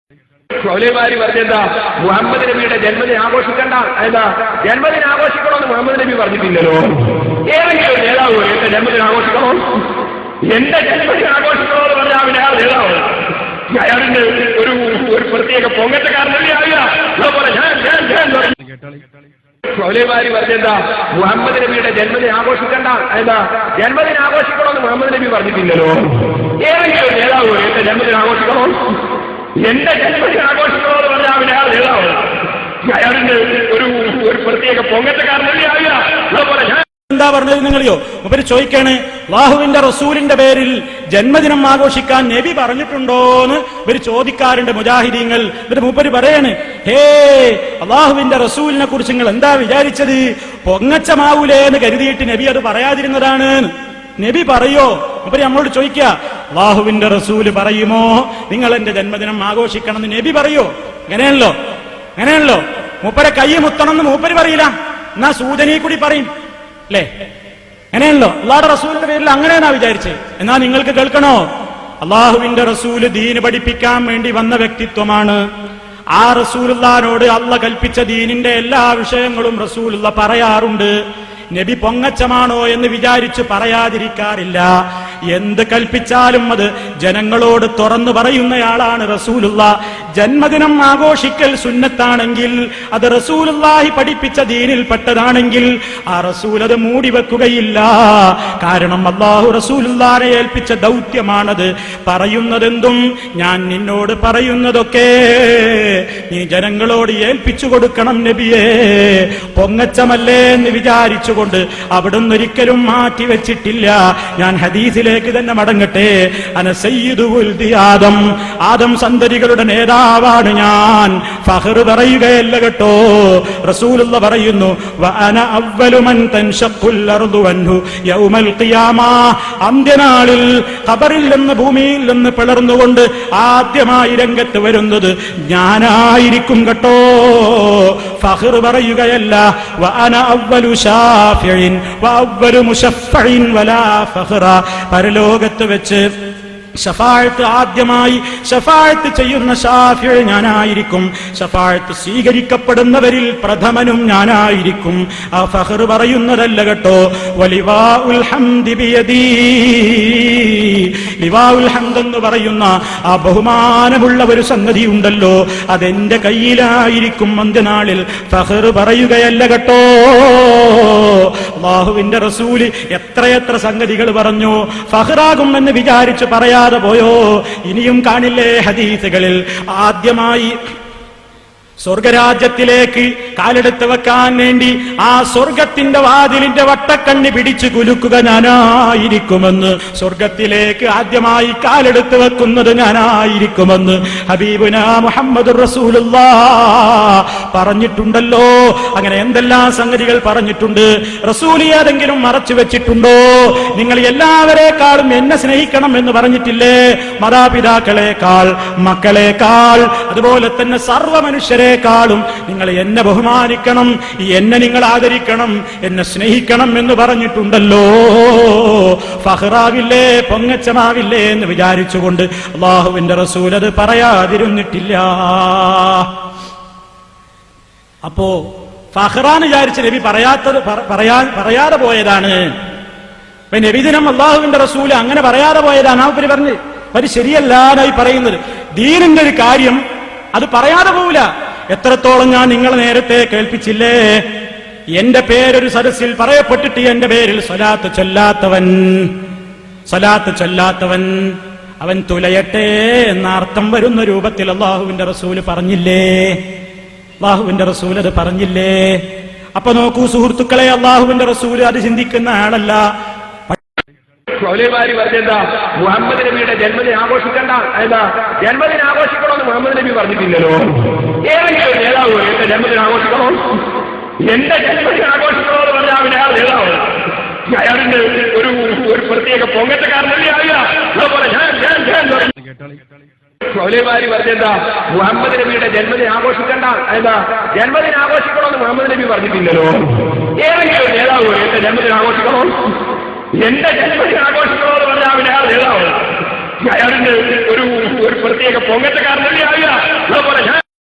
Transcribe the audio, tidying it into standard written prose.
മൗലവിമാര് പറഞ്ഞെന്താ, മുഹമ്മദ് നബിയുടെ ജന്മദിനം ആഘോഷിക്കണ്ട, എന്താ ജന്മദിനം ആഘോഷിക്കണമെന്ന് മുഹമ്മദ് നബി പറഞ്ഞിട്ടില്ലല്ലോ. ഏതെങ്കിലും ഒരു നേതാവ് എന്റെ ജന്മദിനം ആഘോഷിക്കണോ, എന്റെ ജന്മദിനം ആഘോഷിക്കണോ എന്ന് പറഞ്ഞാൽ അവൻ അയാൾ നേതാവ്, അയാളിന്റെ ഒരു പ്രത്യേക പൊങ്ങച്ചക്കാരനല്ലേ അറിയാ. മൗലവിമാര് പറഞ്ഞെന്താ, മുഹമ്മദ് നബിയുടെ ജന്മദിനം ആഘോഷിക്കണ്ട, എന്താ ജന്മദിനം ആഘോഷിക്കണമെന്ന് മുഹമ്മദ് നബി പറഞ്ഞിട്ടില്ലല്ലോ. ഏതെങ്കിലും ഒരു നേതാവ് എന്റെ ജന്മദിനം ആഘോഷിക്കണോ, എന്റെ ജന്മദിനം ആഘോഷിക്കണോ എന്ന് പറഞ്ഞാൽ അവൻ അയാൾ നേതാവ്, അയാളിന്റെ ഒരു പ്രത്യേക പൊങ്ങച്ചക്കാരനല്ലേ അറിയാ. എന്താ പറഞ്ഞത് നിങ്ങളെയോ? മൂപ്പര് ചോദിക്കാണ്, അല്ലാഹുവിന്റെ റസൂലിന്റെ പേരിൽ ജന്മദിനം ആഘോഷിക്കാൻ നബി പറഞ്ഞിട്ടുണ്ടോന്ന് ഇവര് ചോദിക്കാറുണ്ട് മുജാഹിദീങ്ങൾ. എന്നിട്ട് മൂപ്പര് പറയാണ്, ഹേ അല്ലാഹുവിന്റെ റസൂലിനെ കുറിച്ച് നിങ്ങൾ എന്താ വിചാരിച്ചത്? പൊങ്ങച്ചമാവൂലേ എന്ന് കരുതിയിട്ട് നബി അത് പറയാതിരുന്നതാണ്. നബി പറയോ? മൂപ്പര് നമ്മളോട് ചോദിക്കുക, അല്ലാഹുവിന്റെ റസൂല് പറയുമോ നിങ്ങൾ എന്റെ ജന്മദിനം ആഘോഷിക്കണം എന്ന് നബി പറയോ? അങ്ങനെയാണല്ലോ. മൂപ്പരെ കൈ മുത്തണം എന്ന് മൂപ്പര് പറയില്ല, എന്നാ സൂചനയെ കൂടി പറയും അല്ലേ? അങ്ങനെയാണല്ലോ. അല്ലാഹുവിന്റെ റസൂലിന്റെ പേരിൽ അങ്ങനെയാണോ വിചാരിച്ചത്? എന്നാ നിങ്ങൾക്ക് കേൾക്കണോ, അല്ലാഹുവിന്റെ റസൂല് ദീന് പഠിപ്പിക്കാൻ വേണ്ടി വന്ന വ്യക്തിത്വമാണ്. ആ റസൂലുള്ളാഹിനോട് അല്ലാഹ് കൽപ്പിച്ച ദീനിന്റെ എല്ലാ വിഷയങ്ങളും റസൂലുള്ള പറയാറുണ്ട്. നബി പൊങ്ങച്ചമാണോ എന്ന് വിചാരിച്ച് പറയാതിരിക്കാറില്ല. എന്ത് കൽപ്പിച്ചാലും അത് ജനങ്ങളോട് തുറന്നു പറയുന്നയാളാണ് റസൂലുള്ളാഹ്. ജന്മദിനം ആഘോഷിക്കൽ സുന്നത്താണെങ്കിൽ, അത് റസൂലുള്ളാഹി പഠിപ്പിച്ച ദീനിൽപ്പെട്ടതാണെങ്കിൽ ആ റസൂൽ അത് മൂടിവെക്കുകയില്ല. കാരണം അല്ലാഹു റസൂലുള്ളാഹിനെ ഏൽപ്പിച്ച ദൗത്യമാണത്. പറയുന്നതെന്തും ഞാൻ നിന്നോട് പറയുന്നതൊക്കെ നീ ജനങ്ങളോട് ഏൽപ്പിച്ചു കൊടുക്കണം നബിയേ. പൊങ്ങച്ചമല്ലേ എന്ന് വിചാരിച്ചുകൊണ്ട് അവിടുന്ന് ഒരിക്കലും മാറ്റിവെച്ചിട്ടില്ല. ഞാൻ ഹദീസിലേക്ക് തന്നെ മടങ്ങട്ടെ. അന സയ്യിദു വൽദി ആദം, ആദം സന്തതികളുടെ നേതാവാണ് ഞാൻ. ഫഖർ പറയുകയല്ല കേട്ടോ, റസൂലുള്ളാഹി പറയുന്നു, വഅന അവ്വലു മൻ തൻഷഖുൽ അർദു അൻഹു യൗമൽ ഖിയാമ, അന്ത്യനാളിൽ ഖബറിൽ നിന്ന് ഭൂമിയിൽ നിന്ന് പിളർന്നുകൊണ്ട് ആദ്യമായി രംഗത്ത് വരുന്നത് ഞാനായിരിക്കും കേട്ടോ. ഫഖർ പറയുകയല്ല, വഅന അവ്വലു ഷാഫിഇൻ വഅവ്വലു മുശഫ്ഫഇൻ വലാ ഫഖറ, പരലോകത്ത് വെച്ച് ശഫാഅത്ത് ആദ്യമായി ശഫാഅത്ത് ചെയ്യുന്ന ഷാഫിഈ ഞാനായിരിക്കും. ശഫാഅത്ത് സ്വീകരിക്കപ്പെടുന്നവരിൽ പ്രഥമനും ഞാനായിരിക്കും. ആ ഫഖർ പറയുന്നതല്ല കേട്ടോ. വലിവാഉൽ ഹംദി ബിയദീ, ലിവാഉൽ ഹംദ് എന്ന് പറയുന്ന ആ ബഹുമാനമുള്ള ഒരു സംഗതി ഉണ്ടല്ലോ, അതെന്റെ കയ്യിലായിരിക്കും അന്ത്യനാളിൽ. ഫഖർ പറയുകയല്ല കേട്ടോ. അല്ലാഹുവിന്റെ റസൂല് എത്രയെത്ര സംഗതികൾ പറഞ്ഞു. ഫഖറാകുമെന്ന് വിചാരിച്ച് പറയാതെ പോയോ? ഇനിയും കാണില്ലേ ഹദീസുകളിൽ, ആദ്യമായി സ്വർഗരാജ്യത്തിലേക്ക് കാലെടുത്ത് വെക്കാൻ വേണ്ടി ആ സ്വർഗത്തിന്റെ വാതിലിന്റെ വട്ടക്കണ്ണി പിടിച്ചു കുലുക്കുക ഞാനായിരിക്കുമെന്ന്. സ്വർഗത്തിലേക്ക് ആദ്യമായി കാലെടുത്ത് വെക്കുന്നത് ഞാനായിരിക്കുമെന്ന് ഹബീബുനാ മുഹമ്മദുർ റസൂലുള്ളാഹ് പറഞ്ഞിട്ടുണ്ടല്ലോ. അങ്ങനെ എന്തെല്ലാം സംഗതികൾ പറഞ്ഞിട്ടുണ്ട്. റസൂൽ ഏതെങ്കിലും മറച്ചു വെച്ചിട്ടുണ്ടോ? നിങ്ങൾ എല്ലാവരെക്കാളും എന്നെ സ്നേഹിക്കണം എന്ന് പറഞ്ഞിട്ടില്ലേ? മാതാപിതാക്കളെക്കാൾ, മക്കളെക്കാൾ, അതുപോലെ തന്നെ സർവ്വ മനുഷ്യരെക്കാളും നിങ്ങൾ എന്നെ ബഹുമാനിക്കണം, എന്നെ നിങ്ങൾ ആദരിക്കണം, എന്നെ സ്നേഹിക്കണം എന്ന് പറഞ്ഞിട്ടുണ്ടല്ലോ. ഫഖറാവില്ലേ, പൊങ്ങച്ചമാവില്ലേ എന്ന് വിചാരിച്ചുകൊണ്ട് അല്ലാഹുവിന്റെ റസൂൽ അത് പറയാതിരുന്നിട്ടില്ല. അപ്പോ ഫഖറാന്ന് വിചാരിച്ച് നബി പറയാതെ പോയതാണ്. നബിദിനം അല്ലാഹുവിന്റെ റസൂൽ അങ്ങനെ പറയാതെ പോയതാണ്. ആ പറഞ്ഞ് അത് ശരിയല്ലാതായി പറയുന്നത്. ദീനിന്റെ ഒരു കാര്യം അത് പറയാതെ പോവില്ല. എത്രത്തോളം ഞാൻ നിങ്ങളെ നേരത്തെ കേൾപ്പിച്ചില്ലേ, എന്റെ പേരൊരു സദസ്സിൽ പറയപ്പെട്ടിട്ട് എന്റെ പേരിൽ സ്വലാത്ത് ചൊല്ലാത്തവൻ അവൻ തുലയട്ടെ എന്ന അർത്ഥം വരുന്ന രൂപത്തിൽ അല്ലാഹുവിന്റെ റസൂല് പറഞ്ഞില്ലേ? അല്ലാഹുവിന്റെ റസൂൽ അത് പറഞ്ഞില്ലേ? അപ്പൊ നോക്കൂ സുഹൃത്തുക്കളെ, അല്ലാഹുവിന്റെ റസൂല് അത് ചിന്തിക്കുന്ന ആളല്ല. മൗലവിമാര് പറഞ്ഞെന്താ, മുഹമ്മദ് നബിയുടെ ജന്മദിനം ആഘോഷിക്കണ്ട, എന്താ ജന്മദിനം ആഘോഷിക്കണമെന്ന് മുഹമ്മദ് നബി പറഞ്ഞിട്ടില്ലല്ലോ. ഏതെങ്കിലും ഒരു നേതാവ് എന്റെ ജന്മദിനം ആഘോഷിക്കണോ, എന്റെ ജന്മദിനം ആഘോഷിക്കണോ എന്ന് പറഞ്ഞാൽ അവൻ അയാൾ നേതാവ്, അയാളിന്റെ ഒരു പ്രത്യേക പൊങ്ങച്ചക്കാരനല്ലേ അറിയാ. മൗലവിമാര് പറഞ്ഞെന്താ, മുഹമ്മദ് നബിയുടെ ജന്മദിനം ആഘോഷിക്കണ്ട, എന്താ ജന്മദിനം ആഘോഷിക്കണമെന്ന് മുഹമ്മദ് നബി പറഞ്ഞിട്ടില്ലല്ലോ. ഏതെങ്കിലും ഒരു നേതാവ് എന്റെ ജന്മദിനം ആഘോഷിക്കണോ, എന്റെ ജന്മദിനം ആഘോഷിക്കണോ എന്ന് പറഞ്ഞാൽ അവൻ അയാൾ നേതാവ്, അയാളിന്റെ ഒരു പ്രത്യേക പൊങ്ങച്ചക്കാരനല്ലേ അറിയാ.